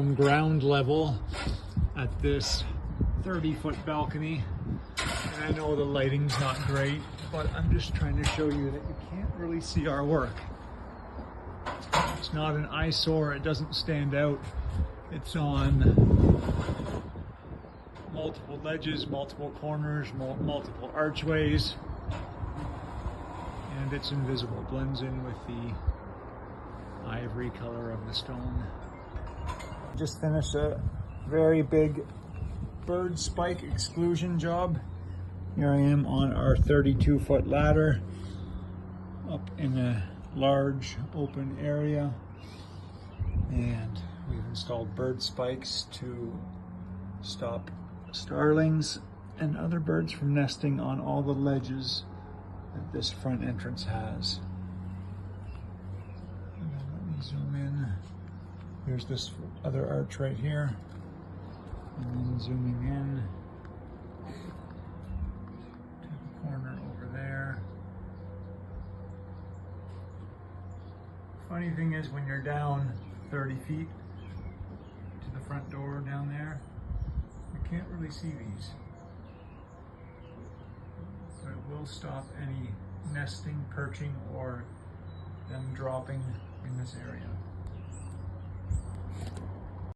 From ground level at this 30-foot balcony. And I know the lighting's not great, but I'm just trying to show you that you can't really see our work. It's not an eyesore, it doesn't stand out. It's on multiple ledges, multiple corners, multiple archways, and it's invisible, blends in with the ivory color of the stone. Just finished a very big bird spike exclusion job. Here I am on our 32-foot ladder up in a large open area, and we've installed bird spikes to stop starlings and other birds from nesting on all the ledges that this front entrance has. And then let me zoom in. Here's this other arch right here, and then zooming in to the corner over there. Funny thing is, when you're down 30 feet to the front door down there, you can't really see these. But it will stop any nesting, perching, or them dropping in this area.